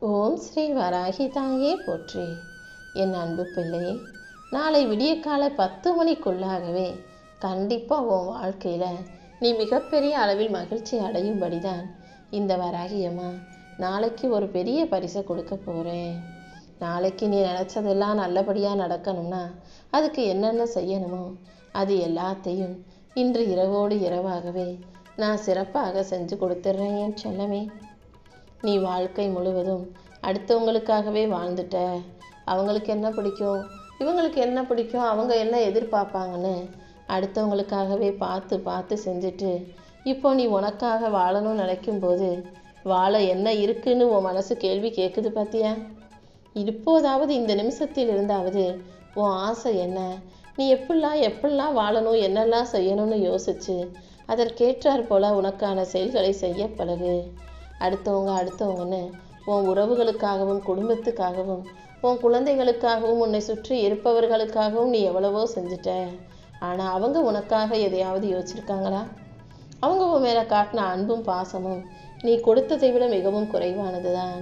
ஓம் ஸ்ரீ வராகி தாயே போற்றி. என் அன்பு பிள்ளையே, நாளை விடிய காலை 10 மணிக்குள்ளாகவே கண்டிப்பாக உன் வாழ்க்கையில் நீ மிகப்பெரிய அளவில் மகிழ்ச்சி அடையும்படிதான் இந்த வராகியம்மா நாளைக்கு ஒரு பெரிய பரிசை கொடுக்க போகிறேன். நாளைக்கு நீ நினச்சதெல்லாம் நல்லபடியாக நடக்கணும்னா அதுக்கு என்னென்ன செய்யணுமோ அது எல்லாத்தையும் இன்று இரவோடு இரவாகவே நான் சிறப்பாக செஞ்சு கொடுத்துட்றேன் என் செல்லமே. நீ வாழ்க்கை முழுவதும் அடுத்தவங்களுக்காகவே வாழ்ந்துட்ட. அவங்களுக்கு என்ன பிடிக்கும், இவங்களுக்கு என்ன பிடிக்கும், அவங்க என்ன எதிர்பார்ப்பாங்கன்னு அடுத்தவங்களுக்காகவே பார்த்து பார்த்து செஞ்சுட்டு இப்போ நீ உனக்காக வாழணும்னு நினைக்கும்போது வாழ என்ன இருக்குன்னு உன் மனசு கேள்வி கேட்குது பார்த்தியா? இப்போதாவது இந்த நிமிஷத்தில் இருந்தாவது உன் ஆசை என்ன, நீ எப்படிலாம் வாழணும், என்னெல்லாம் செய்யணும்னு யோசிச்சு அதற்கேற்றாற் போல உனக்கான செயல்களை செய்ய பழகு. அடுத்தவங்கன்னு உன் உறவுகளுக்காகவும் குடும்பத்துக்காகவும் உன் குழந்தைகளுக்காகவும் உன்னை சுற்றி இருப்பவர்களுக்காகவும் நீ எவ்வளவோ செஞ்சுட்ட. ஆனால் அவங்க உனக்காக எதையாவது யோசிச்சிருக்காங்களா? அவங்க உன் மேலே காட்டின அன்பும் பாசமும் நீ கொடுத்ததை விட மிகவும் குறைவானது தான்.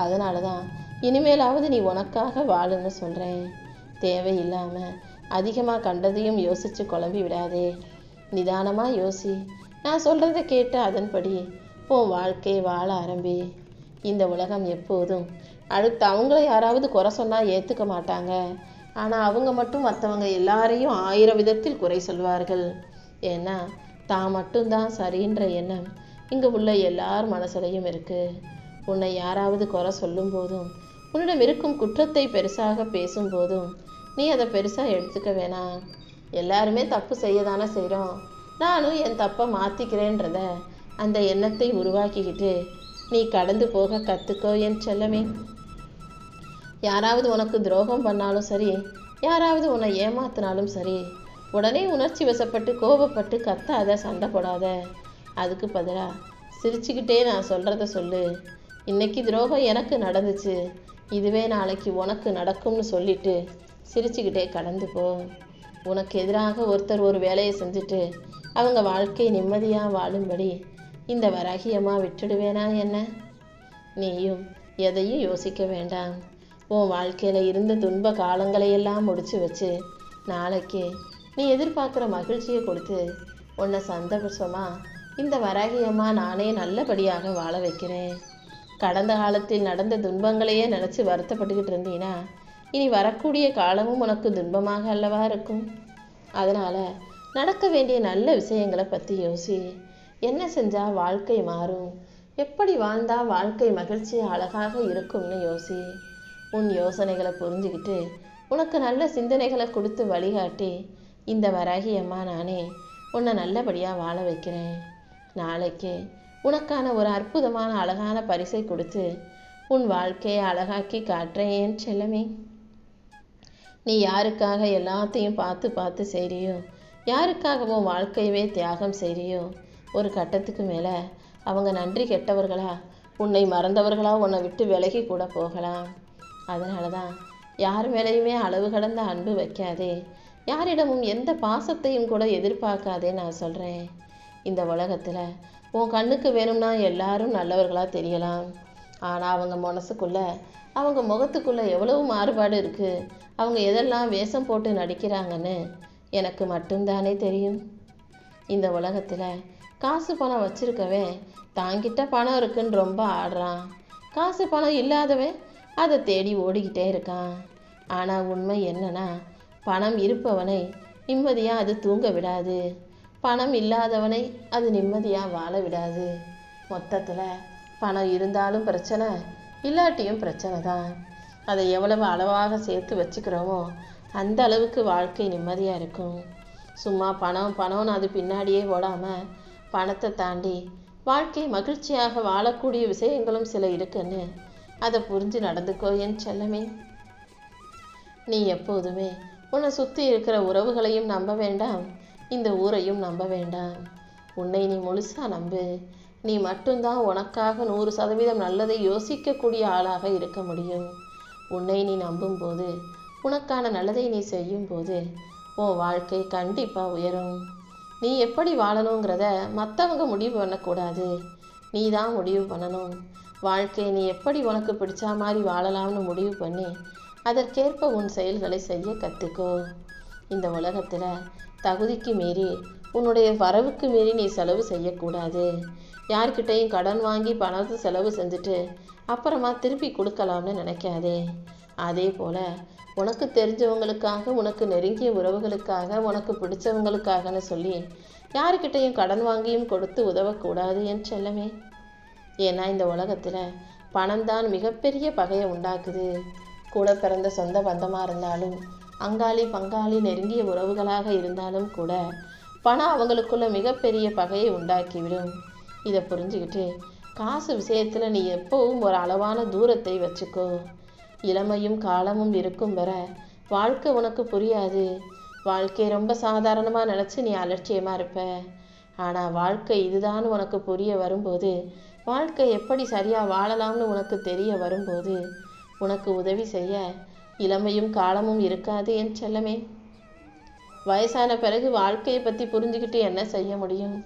அதனால தான் இனிமேலாவது நீ உனக்காக வாழுன்னு சொல்கிறேன். தேவையில்லாமல் அதிகமாக கண்டதையும் யோசித்து குழம்பி விடாதே. நிதானமாக யோசி. நான் சொல்கிறத கேட்டு அதன்படி உன் வாழ்க்கையை வாழ ஆரம்பி. இந்த உலகம் எப்போதும் அடுத்து அவங்கள யாராவது குறை சொன்னால் ஏற்றுக்க மாட்டாங்க. ஆனால் அவங்க மட்டும் மற்றவங்க எல்லாரையும் 1000 விதத்தில் குறை சொல்வார்கள். ஏன்னா தான் மட்டும்தான் சரின்ற எண்ணம் இங்கே உள்ள எல்லார் மனசுலையும் இருக்குது. உன்னை யாராவது குறை சொல்லும் போதும் உன்னிடம் இருக்கும் குற்றத்தை பெருசாக பேசும்போதும் நீ அதை பெருசாக எடுத்துக்க வேணாம். எல்லாருமே தப்பு செய்ய தானே செய்கிறோம், நானும் என் தப்பை மாற்றிக்கிறேன்றத அந்த எண்ணத்தை உருவாக்கிக்கிட்டு நீ கடந்து போக கற்றுக்கோ என் செல்லமே. யாராவது உனக்கு துரோகம் பண்ணாலும் சரி, யாராவது உன்னை ஏமாத்தினாலும் சரி, உடனே உணர்ச்சி வசப்பட்டு கோபப்பட்டு கத்தாத, சண்டை போடாத. அதுக்கு பதிலாக சிரிச்சுக்கிட்டே நான் சொல்கிறத சொல்லு. இன்னைக்கு துரோகம் எனக்கு நடந்துச்சு, இதுவே நாளைக்கு உனக்கு நடக்கும்னு சொல்லிட்டு சிரிச்சுக்கிட்டே கடந்து போ. உனக்கு எதிராக ஒருத்தர் ஒரு வேலையை செஞ்சுட்டு அவங்க வாழ்க்கை நிம்மதியாக வாழும்படி இந்த வராகியம்மா விட்டுடுவேனா என்ன? நீயும் எதையும் யோசிக்க வேண்டாம். உன் வாழ்க்கையில் இருந்த துன்ப காலங்களையெல்லாம் முடிச்சு வச்சு நாளைக்கு நீ எதிர்பார்க்குற மகிழ்ச்சியை கொடுத்து உன்னை சந்தோஷமாக இந்த வராகியம்மா நானே நல்லபடியாக வாழ வைக்கிறேன். கடந்த காலத்தில் நடந்த துன்பங்களையே நினச்சி வருத்தப்பட்டுக்கிட்டு இருந்தீன்னா இனி வரக்கூடிய காலமும் உனக்கு துன்பமாக அல்லவா இருக்கும். அதனால் நடக்க வேண்டிய நல்ல விஷயங்களை பற்றி யோசி. என்ன செஞ்சால் வாழ்க்கை மாறும், எப்படி வாழ்ந்தால் வாழ்க்கை மகிழ்ச்சி அழகாக இருக்கும்னு யோசி. உன் யோசனைகளை புரிஞ்சுக்கிட்டு உனக்கு நல்ல சிந்தனைகளை கொடுத்து வழிகாட்டி இந்த வராகியம்மா நானே உன்னை நல்லபடியாக வாழ வைக்கிறேன். நாளைக்கு உனக்கான ஒரு அற்புதமான அழகான பரிசை கொடுத்து உன் வாழ்க்கையை அழகாக்கி காட்டுறேன் என் செல்லமே. நீ யாருக்காக எல்லாத்தையும் பார்த்து பார்த்து செய்கிறியோ, யாருக்காகவும் வாழ்க்கையவே தியாகம் செய்கிறியோ, ஒரு கட்டத்துக்கு மேலே அவங்க நன்றி கெட்டவர்களா, உன்னை மறந்தவர்களா உன்னை விட்டு விலகி கூட போகலாம். அதனால தான் யார் மேலேயுமே அளவு கடந்த அன்பு வைக்காதே, யாரிடமும் எந்த பாசத்தையும் கூட எதிர்பார்க்காதே நான் சொல்கிறேன். இந்த உலகத்தில் உன் கண்ணுக்கு வேணும்னா எல்லாரும் நல்லவர்களாக தெரியலாம். ஆனால் அவங்க மனசுக்குள்ளே அவங்க முகத்துக்குள்ளே எவ்வளவு மாறுபாடு இருக்குது, அவங்க எதெல்லாம் வேஷம் போட்டு நடிக்கிறாங்கன்னு எனக்கு மட்டும்தானே தெரியும். இந்த உலகத்தில் காசு பணம் வச்சிருக்கவன் தாங்கிட்ட பணம் இருக்குன்னு ரொம்ப ஆடுறான். காசு பணம் இல்லாதவன் அதை தேடி ஓடிக்கிட்டே இருக்கான். ஆனால் உண்மை என்னன்னா, பணம் இருப்பவனை நிம்மதியாக அது தூங்க விடாது, பணம் இல்லாதவனை அது நிம்மதியாக வாழ விடாது. மொத்தத்தில் பணம் இருந்தாலும் பிரச்சனை, இல்லாட்டியும் பிரச்சனை தான். அதை எவ்வளவு அளவாக சேர்த்து வச்சுக்கிறோமோ அந்த அளவுக்கு வாழ்க்கை நிம்மதியாக இருக்கும். சும்மா பணம்னு அது பின்னாடியே ஓடாமல் பணத்தை தாண்டி வாழ்க்கை மகிழ்ச்சியாக வாழக்கூடிய விஷயங்களும் சில இருக்குன்னு அதை புரிஞ்சு நடந்துக்கோ என் செல்லமே. நீ எப்போதுமே உன்னை சுற்றி இருக்கிற உறவுகளையும் நம்ப வேண்டாம், இந்த ஊரையும் நம்ப வேண்டாம். உன்னை நீ முழுசாக நம்பு. நீ மட்டும்தான் உனக்காக 100% நல்லதை யோசிக்கக்கூடிய ஆளாக இருக்க முடியும். உன்னை நீ நம்பும்போது, உனக்கான நல்லதை நீ செய்யும்போது உன் வாழ்க்கை கண்டிப்பாக உயரும். நீ எப்படி வாழணுங்கிறத மற்றவங்க முடிவு பண்ணக்கூடாது, நீ தான் முடிவு பண்ணணும். வாழ்க்கையை நீ எப்படி உனக்கு பிடிச்ச மாதிரி வாழலாம்னு முடிவு பண்ணி அதற்கேற்ப உன் செயல்களை செய்ய கற்றுக்கோ. இந்த உலகத்தில் தகுதிக்கு மீறி உன்னுடைய வரவுக்கு மீறி நீ செலவு செய்யக்கூடாது. யார்கிட்டையும் கடன் வாங்கி பணத்தை செலவு செஞ்சுட்டு அப்புறமா திருப்பி கொடுக்கலாம்னு நினைக்காதே. அதே போல் உனக்கு தெரிஞ்சவங்களுக்காக, உனக்கு நெருங்கிய உறவுகளுக்காக, உனக்கு பிடிச்சவங்களுக்காகன்னு சொல்லி யாருக்கிட்டையும் கடன் வாங்கியும் கொடுத்து உதவக்கூடாது என் செல்லமே. ஏன்னா இந்த உலகத்தில் பணம்தான் மிகப்பெரிய பகையை உண்டாக்குது. கூட பிறந்த சொந்த பந்தமாக இருந்தாலும், அங்காளி பங்காளி நெருங்கிய உறவுகளாக இருந்தாலும் கூட பணம் அவங்களுக்குள்ள மிகப்பெரிய பகையை உண்டாக்கிவிடும். இதை புரிஞ்சுக்கிட்டு காசு விஷயத்தில் நீ எப்பவும் ஒரு அளவான தூரத்தை வச்சுக்கோ. இளமையும் காலமும் இருக்கும் வர வாழ்க்கை உனக்கு புரியாது. வாழ்க்கையை ரொம்ப சாதாரணமாக நினச்சி நீ அலட்சியமாக இருப்ப. ஆனால் வாழ்க்கை இதுதான் உனக்கு புரிய வரும்போது, வாழ்க்கை எப்படி சரியாக வாழலாம்னு உனக்கு தெரிய வரும்போது உனக்கு உதவி செய்ய இளமையும் காலமும் இருக்காது என் செல்லமே. வயசான பிறகு வாழ்க்கையை பற்றி புரிஞ்சுக்கிட்டு என்ன செய்ய முடியும்?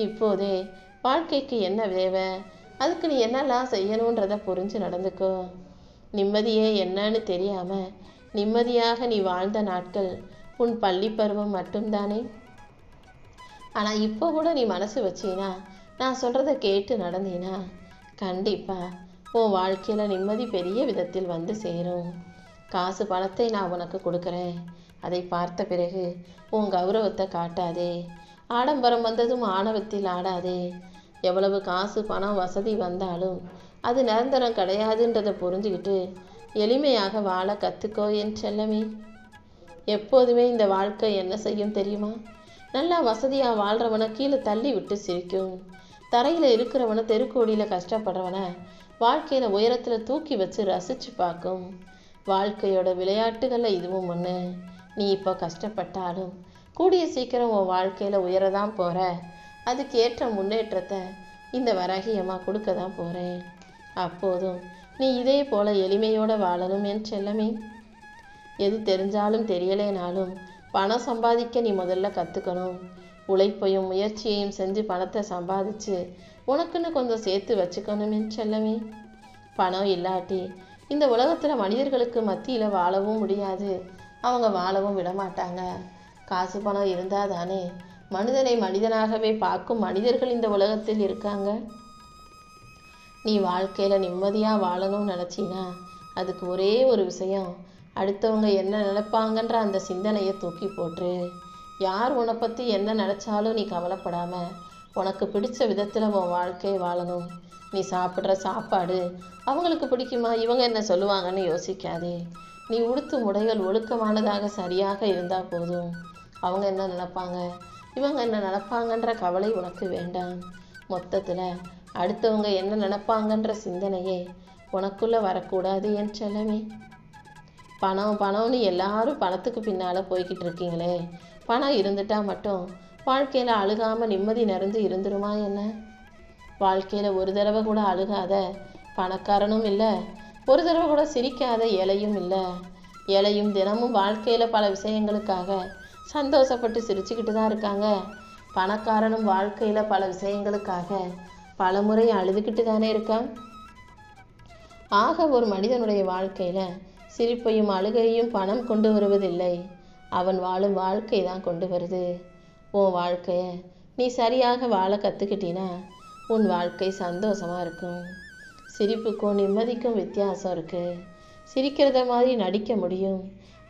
இப்போதே வாழ்க்கைக்கு என்ன தேவை, அதுக்கு நீ என்னெல்லாம் செய்யணுன்றதை புரிஞ்சு நடந்துக்கோ. நிம்மதியே என்னன்னு தெரியாமல் நிம்மதியாக நீ வாழ்ந்த நாட்கள் உன் பள்ளி பருவம் மட்டும்தானே. ஆனால் இப்போ கூட நீ மனசு வச்சினா, நான் சொல்கிறத கேட்டு நடந்தீனா, கண்டிப்பாக உன் வாழ்க்கையில் நிம்மதி பெரிய விதத்தில் வந்து சேரும். காசு பணத்தை நான் உனக்கு கொடுக்குறேன். அதை பார்த்த பிறகு உன் கௌரவத்தை காட்டாதே. ஆடம்பரம் வந்ததும் ஆணவத்தில் ஆடாதே. எவ்வளவு காசு பணம் வசதி வந்தாலும் அது நிரந்தரம் கிடையாதுன்றதை புரிஞ்சுக்கிட்டு எளிமையாக வாழ கற்றுக்கோ என் செல்லமே. எப்போதுமே இந்த வாழ்க்கை என்ன செய்யும் தெரியுமா? நல்லா வசதியாக வாழ்கிறவனை கீழே தள்ளி விட்டு சிரிக்கும். தரையில் இருக்கிறவனை தெருக்கோடியில் கஷ்டப்படுறவனை வாழ்க்கையில் உயரத்தில் தூக்கி வச்சு ரசித்து பார்க்கும். வாழ்க்கையோட விளையாட்டுகளில் இதுவும் ஒன்று. நீ இப்போ கஷ்டப்பட்டாலும் கூடிய சீக்கிரம் உன் வாழ்க்கையில் உயரதான் போகிற. அதுக்கு ஏற்ற முன்னேற்றத்தை இந்த வராகியமாக கொடுக்க தான் போகிறேன். அப்போதும் நீ இதே போல் எளிமையோடு வாழணும் என் செல்லமே. எது தெரிஞ்சாலும் தெரியலேனாலும் பணம் சம்பாதிக்க நீ முதல்ல கற்றுக்கணும். உழைப்பையும் முயற்சியையும் செஞ்சு பணத்தை சம்பாதிச்சு உனக்குன்னு கொஞ்சம் சேர்த்து வச்சுக்கணும் என் செல்லமே. பணம் இல்லாட்டி இந்த உலகத்தில் மனிதர்களுக்கு மத்தியில் வாழவும் முடியாது, அவங்க வாழவும் விடமாட்டாங்க. காசு பணம் இருந்தால் தானே மனிதனை மனிதனாகவே பார்க்கும் மனிதர்கள் இந்த உலகத்தில் இருக்காங்க. நீ வாழ்க்கையில் நிம்மதியாக வாழணும்னு நினச்சினா அதுக்கு ஒரே ஒரு விஷயம், அடுத்தவங்க என்ன நினைப்பாங்கன்ற அந்த சிந்தனையை தூக்கி போட்டுரு. யார் உன்னை பற்றி என்ன நினச்சாலும் நீ கவலைப்படாமல் உனக்கு பிடிச்ச விதத்தில் உன் வாழ்க்கையை வாழணும். நீ சாப்பிட்ற சாப்பாடு அவங்களுக்கு பிடிக்குமா, இவங்க என்ன சொல்லுவாங்கன்னு யோசிக்காதே. நீ உடுத்தும் உடைகள் ஒழுக்கமானதாக சரியாக இருந்தால் போதும். அவங்க என்ன நினைப்பாங்க, இவங்க என்ன நினைப்பாங்கன்ற கவலை உனக்கு வேண்டாம். மொத்தத்தில் அடுத்தவங்க என்ன நினைப்பாங்கன்ற சிந்தனையே உனக்குள்ளே வரக்கூடாது என் செல்லமே. பணம் பணம்னு எல்லாரும் பணத்துக்கு பின்னால் போய்கிட்டு இருக்கீங்களே, பணம் இருந்துட்டால் மட்டும் வாழ்க்கையில் அழுகாமல் நிம்மதி நிறைஞ்சு இருந்துருமா என்ன? வாழ்க்கையில் ஒரு தடவை கூட அழுகாத பணக்காரனும் இல்லை, ஒரு தடவை கூட சிரிக்காத ஏழையும் இல்லை. ஏழையும் தினமும் வாழ்க்கையில் பல விஷயங்களுக்காக சந்தோஷப்பட்டு சிரிச்சுக்கிட்டு தான் இருக்காங்க. பணக்காரனும் வாழ்க்கையில் பல விஷயங்களுக்காக பல முறை அழுதுகிட்டு தானே இருக்கான். ஆக ஒரு மனிதனுடைய வாழ்க்கையில் சிரிப்பையும் அழுகையும் பணம் கொண்டு வருவதில்லை, அவன் வாழும் வாழ்க்கை தான் கொண்டு வருது. உன் வாழ்க்கையை நீ சரியாக வாழ கற்றுக்கிட்டினா உன் வாழ்க்கை சந்தோஷமாக இருக்கும். சிரிப்புக்கும் நிம்மதிக்கும் வித்தியாசம் இருக்குது. சிரிக்கிறத மாதிரி நடிக்க முடியும்,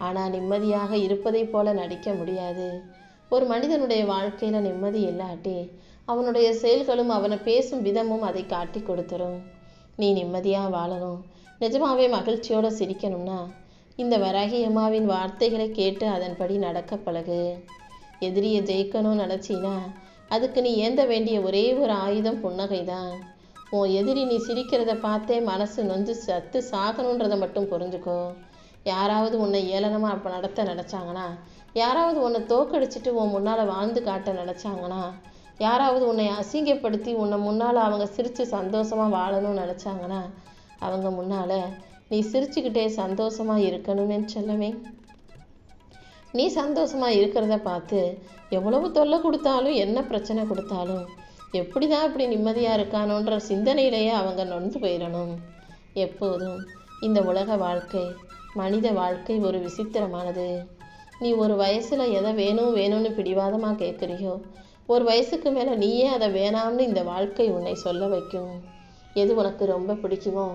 ஆனால் நிம்மதியாக இருப்பதை போல நடிக்க முடியாது. ஒரு மனிதனுடைய வாழ்க்கையில் நிம்மதி இல்லாட்டி அவனுடைய செயல்களும் அவனை பேசும் விதமும் அதை காட்டி கொடுத்துரும். நீ நிம்மதியாக வாழணும், நிஜமாவே மகிழ்ச்சியோடு சிரிக்கணும்னா இந்த வராகி அம்மாவின் வார்த்தைகளை கேட்டு அதன்படி நடக்க பழகு. எதிரியை ஜெயிக்கணும்னு நினச்சினா அதுக்கு நீ ஏந்த வேண்டிய ஒரே ஒரு ஆயுதம் புன்னகை தான். உன் எதிரி நீ சிரிக்கிறத பார்த்தே மனசு நொந்து சத்து சாகணுன்றதை மட்டும் புரிஞ்சுக்கோ. யாராவது உன்னை ஏளனமாக அப்போ நடத்த நினச்சாங்கன்னா, யாராவது உன்னை தோக்கடிச்சிட்டு உன் முன்னால் வாழ்ந்து காட்ட நினச்சாங்கன்னா, யாராவது உன்னை அசிங்கப்படுத்தி உன்னை முன்னால் அவங்க சிரித்து சந்தோஷமாக வாழணும்னு நினச்சாங்கன்னா, அவங்க முன்னால் நீ சிரிச்சுக்கிட்டே சந்தோஷமாக இருக்கணுமே செல்லமே. நீ சந்தோஷமாக இருக்கிறத பார்த்து எவ்வளவு தொல்லை கொடுத்தாலும் என்ன பிரச்சனை கொடுத்தாலும் எப்படி தான் இப்படி நிம்மதியாக இருக்கானோன்ற சிந்தனையிலேயே அவங்க நொந்து போயிடணும். எப்போதும் இந்த உலக வாழ்க்கை, மனித வாழ்க்கை ஒரு விசித்திரமானது. நீ ஒரு வயசில் எதை வேணும் வேணும்னு பிடிவாதமாக கேட்குறியோ, ஒரு வயசுக்கு மேலே நீயே அதை வேணாம்னு இந்த வாழ்க்கை உன்னை சொல்ல வைக்கும். எது உனக்கு ரொம்ப பிடிக்குமோ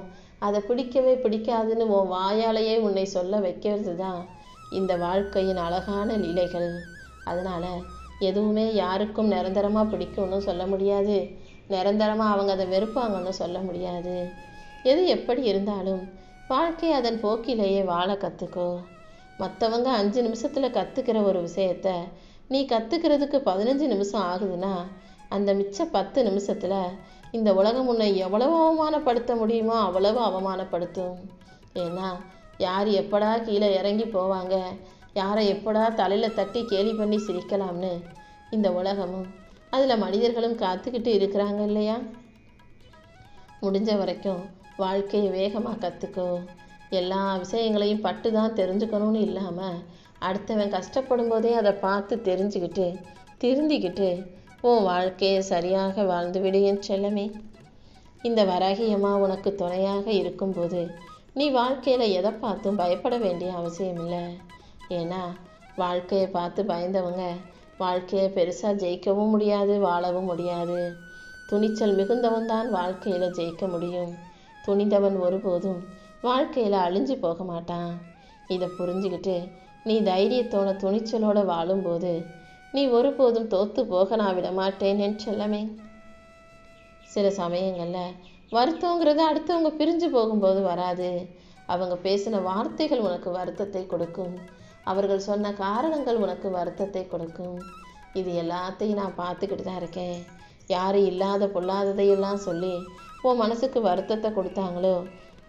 அதை பிடிக்கவே பிடிக்காதுன்னு உன் வாயாலேயே உன்னை சொல்ல வைக்கிறது தான் இந்த வாழ்க்கையின் அழகான லீலைகள். அதனால் எதுவுமே யாருக்கும் நிரந்தரமாக பிடிக்கும்னு சொல்ல முடியாது, நிரந்தரமாக அவங்க அதை வெறுப்பாங்கன்னு சொல்ல முடியாது. எது எப்படி இருந்தாலும் வாழ்க்கை அதன் போக்கிலேயே வாழ கற்றுக்கோ. மற்றவங்க 5 நிமிஷத்தில் கற்றுக்கிற ஒரு விஷயத்த நீ கற்றுக்கிறதுக்கு 15 நிமிஷம் ஆகுதுன்னா, அந்த மிச்ச 10 நிமிஷத்தில் இந்த உலகம் உன்னை எவ்வளவு அவமானப்படுத்த முடியுமோ அவ்வளவு அவமானப்படுத்தும். ஏன்னா யார் எப்படா கீழே இறங்கி போவாங்க, யாரை எப்படா தலையில் தட்டி கேலி பண்ணி சிரிக்கலாம்னு இந்த உலகமும் அதில் மனிதர்களும் காத்துக்கிட்டு இருக்கிறாங்க இல்லையா? முடிஞ்ச வரைக்கும் வாழ்க்கையை வேகமாக கற்றுக்கோ. எல்லா விஷயங்களையும் பட்டு தான் தெரிஞ்சுக்கணும்னு இல்லாமல் அடுத்தவன் கஷ்டப்படும் போதே அதை பார்த்து தெரிஞ்சுக்கிட்டு திருந்திக்கிட்டு உன் வாழ்க்கையை சரியாக வாழ்ந்து விடு என் செல்லமே. இந்த வராகியம்மா உனக்கு துணையாக இருக்கும்போது நீ வாழ்க்கையில் எதை பார்த்தும் பயப்பட வேண்டிய அவசியம் இல்லை. ஏன்னா வாழ்க்கையை பார்த்து பயந்தவங்க வாழ்க்கையை பெருசாக ஜெயிக்கவும் முடியாது, வாழவும் முடியாது. துணிச்சல் மிகுந்தவன் தான் வாழ்க்கையில் ஜெயிக்க முடியும். துணிந்தவன் ஒருபோதும் வாழ்க்கையில் அழிஞ்சு போக மாட்டான். இதை புரிஞ்சுக்கிட்டு நீ தைரியத்தோட துணிச்சலோட வாழும்போது நீ ஒருபோதும் தோற்று போக நான் விட மாட்டேன் என் செல்லமே. சில சமயங்களில் வருத்தங்கிறது அடுத்தவங்க பிரிஞ்சு போகும்போது வராது. அவங்க பேசின வார்த்தைகள் உனக்கு வருத்தத்தை கொடுக்கும், அவர்கள் சொன்ன காரணங்கள் உனக்கு வருத்தத்தை கொடுக்கும். இது எல்லாத்தையும் நான் பார்த்துக்கிட்டு தான் இருக்கேன். யார் இல்லாத பொல்லாததையெல்லாம் சொல்லி உன் மனசுக்கு வருத்தத்தை கொடுத்தாங்களோ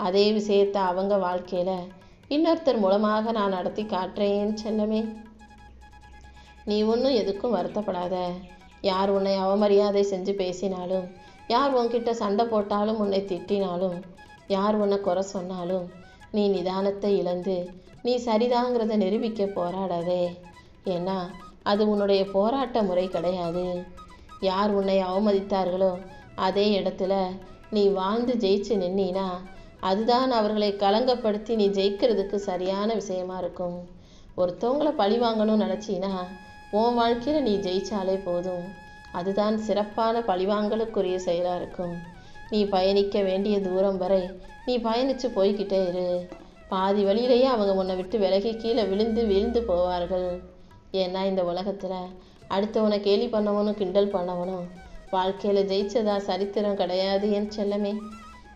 அதே விஷயத்தை அவங்க வாழ்க்கையில் இன்னொருத்தர் மூலமாக நான் நடத்தி காட்டுறேன் செல்லமே. நீ ஒன்றும் எதுக்கும் வருத்தப்படாத. யார் உன்னை அவமரியாதை செஞ்சு பேசினாலும், யார் உன்கிட்ட சண்டை போட்டாலும், உன்னை திட்டினாலும், யார் உன்னை குறை சொன்னாலும் நீ நிதானத்தை இழந்து நீ சரிதாங்கிறத நிரூபிக்க போராடாதே. ஏன்னா அது உன்னுடைய போராட்ட முறை கிடையாது. யார் உன்னை அவமதித்தார்களோ அதே இடத்துல நீ வாழ்ந்து ஜெயிச்சு நின்னா அதுதான் அவர்களை கலங்கப்படுத்தி நீ ஜெயிக்கிறதுக்கு சரியான விஷயமா இருக்கும். ஒருத்தவங்களை பழி வாங்கணும்னு நினச்சின்னா உன் வாழ்க்கையில் நீ ஜெயிச்சாலே போதும். அதுதான் சிறப்பான பழிவாங்கலுக்குரிய செயலாக இருக்கும். நீ பயணிக்க வேண்டிய தூரம் வரை நீ பயணித்து போய்கிட்டே இரு. பாதி வழியிலேயே அவங்க உன்னை விட்டு விலகி கீழே விழுந்து போவார்கள். ஏன்னா இந்த உலகத்தில் அடுத்தவனை கேலி பண்ணவனும் கிண்டல் பண்ணவனும் வாழ்க்கையில் ஜெயிச்சதா சரித்திரம் கிடையாது என் செல்லமே.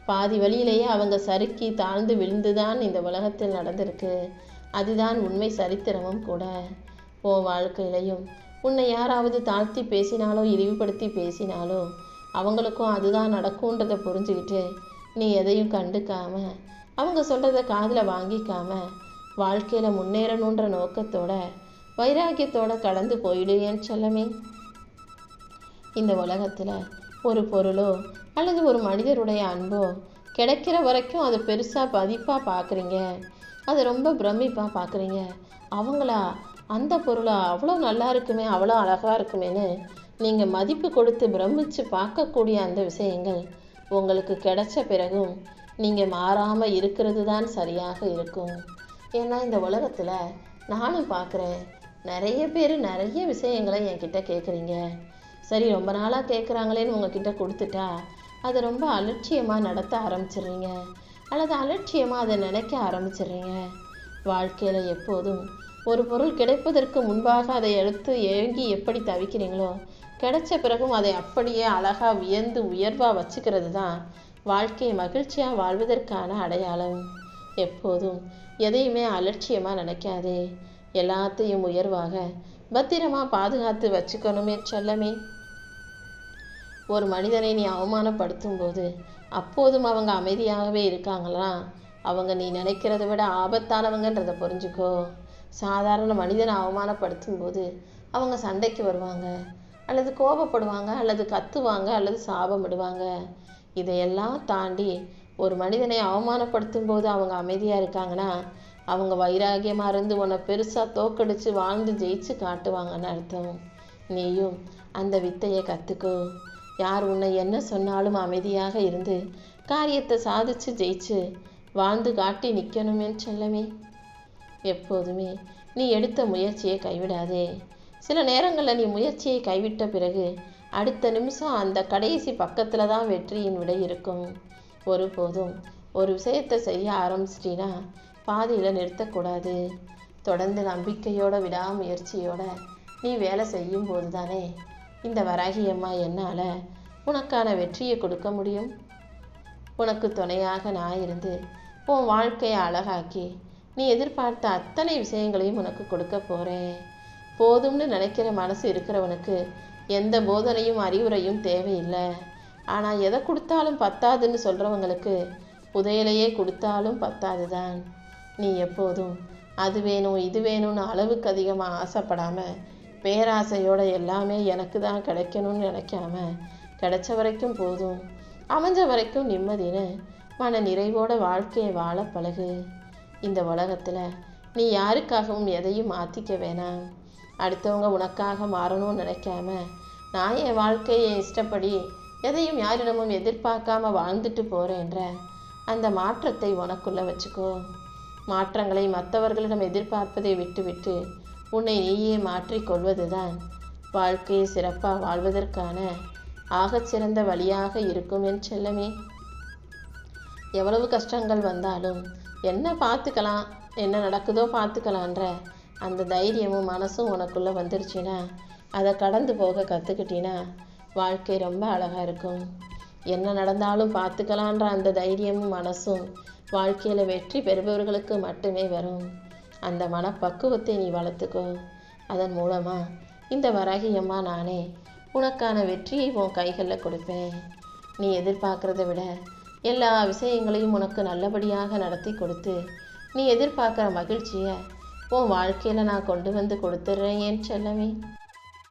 பாதி வழியிலேயே அவங்க சறுக்கி தாழ்ந்து விழுந்துதான் இந்த உலகத்தில் நடந்திருக்கு. அதுதான் உண்மை சரித்திரமும் கூட. உன் வாழ்க்கையிலையும் உன்னை யாராவது தாழ்த்தி பேசினாலோ இழிவுபடுத்தி பேசினாலோ அவங்களுக்கும் அதுதான் நடக்கும்ன்றதை புரிஞ்சுக்கிட்டு நீ எதையும் கண்டுக்காம அவங்க சொல்கிறத காதில் வாங்கிக்காம வாழ்க்கையில் முன்னேறணுன்ற நோக்கத்தோட வைராக்கியத்தோட கடந்து போயிடு என் செல்லமே. இந்த உலகத்தில் ஒரு பொருளோ அல்லது ஒரு மனிதருடைய அன்போ கிடைக்கிற வரைக்கும் அதை பெருசாக பதிப்பாக பார்க்குறீங்க, அதை ரொம்ப பிரமிப்பாக பார்க்குறீங்க. அவங்களா அந்த பொருளை அவ்வளோ நல்லா இருக்குமே, அவ்வளோ அழகாக இருக்குமேன்னு நீங்கள் மதிப்பு கொடுத்து பிரமிச்சு பார்க்கக்கூடிய அந்த விஷயங்கள் உங்களுக்கு கிடைச்ச பிறகும் நீங்கள் மாறாமல் இருக்கிறது தான் சரியாக இருக்கும். ஏன்னா இந்த உலகத்தில் நானும் பார்க்குறேன், நிறைய பேர் நிறைய விஷயங்களை என்கிட்ட கேட்குறீங்க. சரி, ரொம்ப நாளாக கேட்குறாங்களேன்னு உங்ககிட்ட கொடுத்துட்டா அதை ரொம்ப அலட்சியமாக நடத்த ஆரம்பிச்சிடுறீங்க, அல்லது அலட்சியமாக அதை நினைக்க ஆரம்பிச்சிடுறீங்க. வாழ்க்கையில் எப்போதும் ஒரு பொருள் கிடைப்பதற்கு முன்பாக அதை எடுத்து ஏங்கி எப்படி தவிக்கிறீங்களோ, கிடைச்ச பிறகும் அதை அப்படியே அழகாக வியந்து உயர்வாக வச்சுக்கிறது தான் வாழ்க்கையை மகிழ்ச்சியாக வாழ்வதற்கான அடையாளம். எப்போதும் எதையுமே அலட்சியமாக நினைக்காதே, எல்லாத்தையும் உயர்வாக பத்திரமாக பாதுகாத்து வச்சுக்கணுமே செல்லமே. ஒரு மனிதனை நீ அவமானப்படுத்தும் போது அப்போதும் அவங்க அமைதியாகவே இருக்காங்களா, அவங்க நீ நினைக்கிறத விட ஆபத்தானவங்கன்றதை புரிஞ்சுக்கோ. சாதாரண மனிதனை அவமானப்படுத்தும் போது அவங்க சண்டைக்கு வருவாங்க, அல்லது கோபப்படுவாங்க, அல்லது கத்துவாங்க, அல்லது சாபமிடுவாங்க. இதையெல்லாம் தாண்டி ஒரு மனிதனை அவமானப்படுத்தும் போது அவங்க அமைதியாக இருக்காங்கன்னா அவங்க வைராகியமாக இருந்து உன்னை பெருசாக தோக்கடிச்சு வாழ்ந்து ஜெயிச்சு காட்டுவாங்கன்னு அர்த்தம். நீயும் அந்த வித்தையை கற்றுக்கோ. யார் உன்னை என்ன சொன்னாலும் அமைதியாக இருந்து காரியத்தை சாதிச்சு ஜெயிச்சு வாழ்ந்து காட்டி நிற்கணும் என் செல்லமே. எப்போதுமே நீ எடுத்த முயற்சியை கைவிடாதே. சில நேரங்களில் நீ முயற்சியை கைவிட்ட பிறகு அடுத்த நிமிஷம் அந்த கடைசி பக்கத்தில் தான் வெற்றியின் விடை இருக்கும். ஒருபோதும் ஒரு விஷயத்தை செய்ய ஆரம்பிச்சிட்டினா பாதியில் நிறுத்தக்கூடாது. தொடர்ந்து நம்பிக்கையோட விடாமுயற்சியோட நீ வேலை செய்யும் போது தானே இந்த வராகி அம்மா என்னால் உனக்கான வெற்றியை கொடுக்க முடியும். உனக்கு துணையாக நான் இருந்து உன் வாழ்க்கையை அழகாக்கி நீ எதிர்பார்த்த அத்தனை விஷயங்களையும் உனக்கு கொடுக்க போகிறேன். போதும்னு நினைக்கிற மனசு இருக்கிறவனுக்கு எந்த போதனையும் அறிவுரையும் தேவையில்லை. ஆனால் எதை கொடுத்தாலும் பத்தாதுன்னு சொல்கிறவங்களுக்கு புதையலையே கொடுத்தாலும் பத்தாது தான். நீ எப்போதும் அது வேணும் இது வேணும்னு அளவுக்கு அதிகமாக ஆசைப்படாமல் பேராசையோட எல்லாமே எனக்கு தான் கிடைக்கணும்னு நினைக்காம கிடைச்ச வரைக்கும் போதும், அமைஞ்ச வரைக்கும் நிம்மதின்னு மன நிறைவோட வாழ்க்கையை வாழ பழகு. இந்த உலகத்தில் நீ யாருக்காகவும் எதையும் மாற்றிக்க வேணாம். அடுத்தவங்க உனக்காக மாறணும்னு நினைக்காம நான் என் வாழ்க்கையை இஷ்டப்படி எதையும் யாரிடமும் எதிர்பார்க்காம வாழ்ந்துட்டு போகிறேன்ற அந்த மாற்றத்தை உனக்குள்ளே வச்சுக்கோ. மாற்றங்களை மற்றவர்களிடம் எதிர்பார்ப்பதை விட்டுவிட்டு உன்னை நீயே மாற்றிக்கொள்வது தான் வாழ்க்கையை சிறப்பாக வாழ்வதற்கான ஆகச்சிறந்த வழியாக இருக்கும் என் செல்லமே. எவ்வளவு கஷ்டங்கள் வந்தாலும் என்ன பார்த்துக்கலாம், என்ன நடக்குதோ பார்த்துக்கலான்ற அந்த தைரியமும் மனசும் உனக்குள்ளே வந்துருச்சுன்னா அதை கடந்து போக கற்றுக்கிட்டினா வாழ்க்கை ரொம்ப அழகாக இருக்கும். என்ன நடந்தாலும் பார்த்துக்கலான்ற அந்த தைரியமும் மனசும் வாழ்க்கையில் வெற்றி பெறுபவர்களுக்கு மட்டுமே வரும். அந்த மனப்பக்குவத்தை நீ வளர்த்துக்கோ. அதன் மூலமாக இந்த வராகி அம்மா நானே உனக்கான வெற்றியை உன் கைகளில் கொடுப்பேன். நீ எதிர்பார்க்குறத விட எல்லா விஷயங்களையும் உனக்கு நல்லபடியாக நடத்தி கொடுத்து நீ எதிர்பார்க்குற மகிழ்ச்சியை உன் வாழ்க்கையில் நான் கொண்டு வந்து கொடுத்துட்றேன் என் செல்லமே.